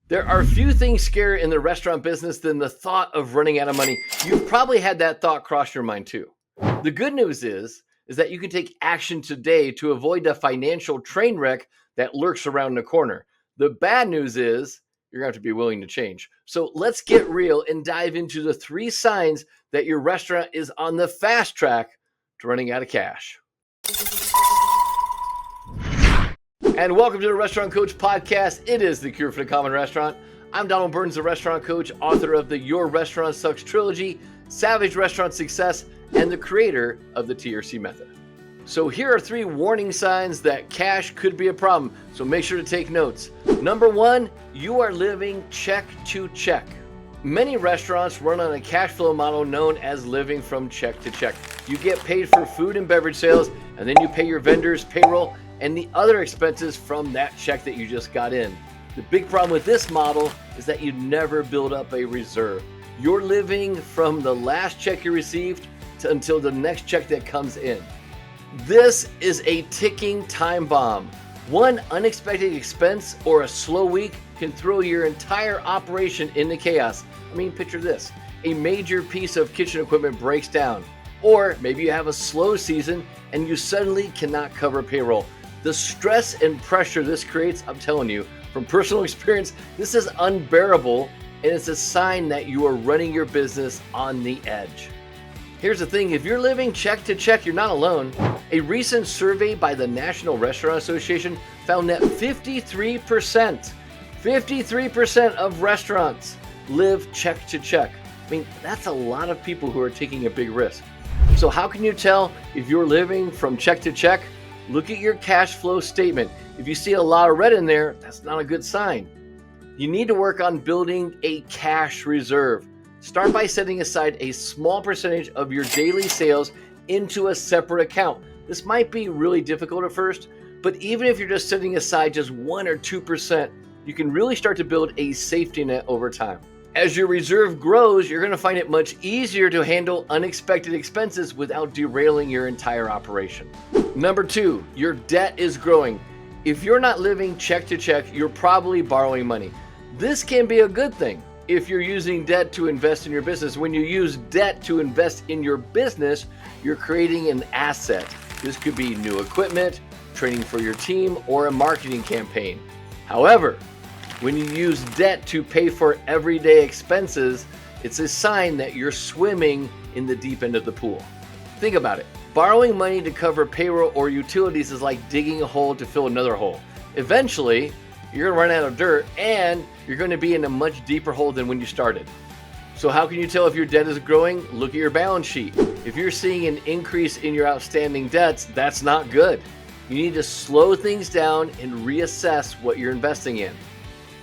There are few things scarier in the restaurant business than the thought of running out of money. You've probably had that thought cross your mind too. The good news is that you can take action today to avoid the financial train wreck that lurks around the corner. The bad news is you're going to have to be willing to change. So let's get real and dive into the 3 signs that your restaurant is on the fast track to running out of cash. And welcome to the Restaurant Coach Podcast. It is the cure for the common restaurant. I'm Donald Burns, the restaurant coach, author of the Your Restaurant Sucks trilogy, Savage Restaurant Success, and the creator of the TRC method. So here are 3 warning signs that cash could be a problem. So make sure to take notes. Number 1, you are living check to check. Many restaurants run on a cash flow model known as living from check to check. You get paid for food and beverage sales, and then you pay your vendors, payroll, and the other expenses from that check that you just got in. The big problem with this model is that you never build up a reserve. You're living from the last check you received until the next check that comes in. This is a ticking time bomb. One unexpected expense or a slow week can throw your entire operation into chaos. I mean, picture this. A major piece of kitchen equipment breaks down. Or maybe you have a slow season and you suddenly cannot cover payroll. The stress and pressure this creates, I'm telling you, from personal experience, this is unbearable, and it's a sign that you are running your business on the edge. Here's the thing, if you're living check to check, you're not alone. A recent survey by the National Restaurant Association found that 53% of restaurants live check to check. I mean, that's a lot of people who are taking a big risk. So how can you tell if you're living from check to check? Look at your cash flow statement. If you see a lot of red in there, that's not a good sign. You need to work on building a cash reserve. Start by setting aside a small percentage of your daily sales into a separate account. This might be really difficult at first, but even if you're just setting aside just 1 or 2%, you can really start to build a safety net over time. As your reserve grows, you're going to find it much easier to handle unexpected expenses without derailing your entire operation. Number 2, your debt is growing. If you're not living check to check, you're probably borrowing money. This can be a good thing if you're using debt to invest in your business. When you use debt to invest in your business, you're creating an asset. This could be new equipment, training for your team, or a marketing campaign. However, when you use debt to pay for everyday expenses, it's a sign that you're swimming in the deep end of the pool. Think about it. Borrowing money to cover payroll or utilities is like digging a hole to fill another hole. Eventually, you're going to run out of dirt and you're going to be in a much deeper hole than when you started. So how can you tell if your debt is growing? Look at your balance sheet. If you're seeing an increase in your outstanding debts, that's not good. You need to slow things down and reassess what you're investing in.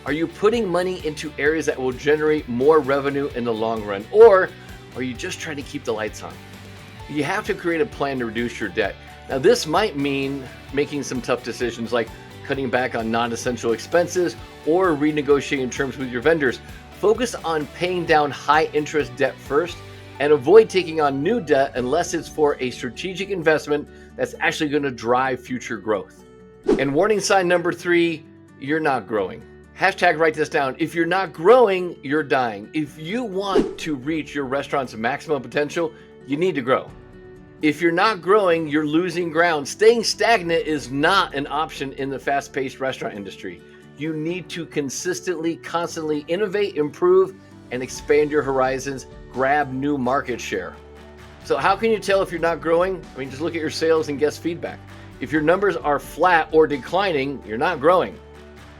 Are you putting money into areas that will generate more revenue in the long run? Or are you just trying to keep the lights on? You have to create a plan to reduce your debt. Now, this might mean making some tough decisions like cutting back on non-essential expenses or renegotiating terms with your vendors. Focus on paying down high interest debt first and avoid taking on new debt unless it's for a strategic investment that's actually going to drive future growth. And warning sign number 3, you're not growing. Hashtag write this down. If you're not growing, you're dying. If you want to reach your restaurant's maximum potential, you need to grow. If you're not growing, you're losing ground. Staying stagnant is not an option in the fast-paced restaurant industry. You need to constantly innovate, improve, and expand your horizons, grab new market share. So how can you tell if you're not growing? I mean, just look at your sales and guest feedback. If your numbers are flat or declining, you're not growing.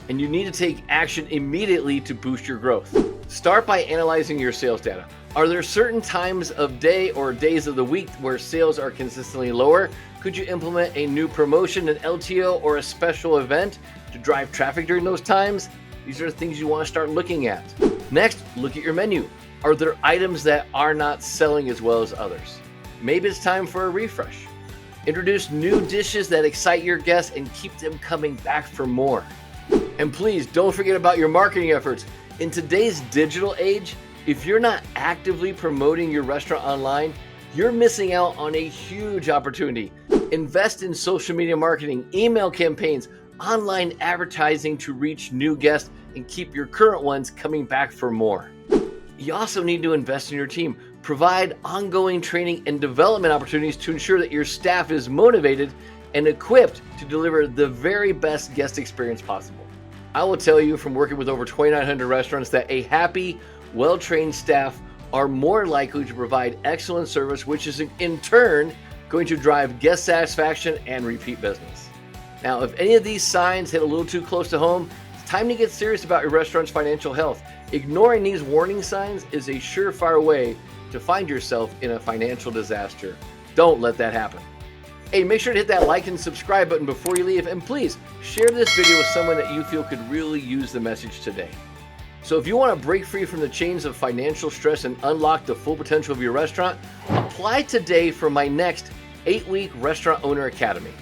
And you need to take action immediately to boost your growth. Start by analyzing your sales data. Are there certain times of day or days of the week where sales are consistently lower? Could you implement a new promotion, an LTO, or a special event to drive traffic during those times? These are the things you want to start looking at. Next, look at your menu. Are there items that are not selling as well as others? Maybe it's time for a refresh. Introduce new dishes that excite your guests and keep them coming back for more. And please don't forget about your marketing efforts. In today's digital age, if you're not actively promoting your restaurant online, you're missing out on a huge opportunity. Invest in social media marketing, email campaigns, online advertising to reach new guests, and keep your current ones coming back for more. You also need to invest in your team. Provide ongoing training and development opportunities to ensure that your staff is motivated and equipped to deliver the very best guest experience possible. I will tell you from working with over 2,900 restaurants that a happy, well-trained staff are more likely to provide excellent service, which is in turn going to drive guest satisfaction and repeat business. Now, if any of these signs hit a little too close to home, it's time to get serious about your restaurant's financial health. Ignoring these warning signs is a surefire way to find yourself in a financial disaster. Don't let that happen. Hey, make sure to hit that like and subscribe button before you leave, and please share this video with someone that you feel could really use the message today. So if you want to break free from the chains of financial stress and unlock the full potential of your restaurant, apply today for my next 8-week Restaurant Owner Academy.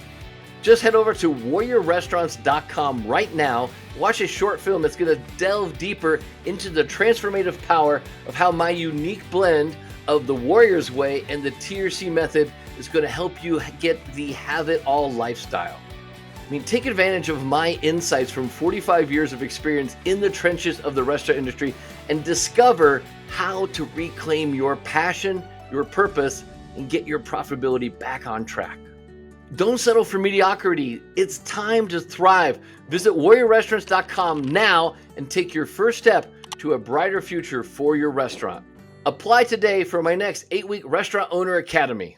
Just head over to warriorrestaurants.com right now. Watch a short film that's going to delve deeper into the transformative power of how my unique blend of the Warrior's Way and the TRC method is going to help you get the have it all lifestyle. Take advantage of my insights from 45 years of experience in the trenches of the restaurant industry and discover how to reclaim your passion, your purpose, and get your profitability back on track. Don't settle for mediocrity. It's time to thrive. Visit warriorrestaurants.com now and take your first step to a brighter future for your restaurant. Apply today for my next 8-week Restaurant Owner Academy.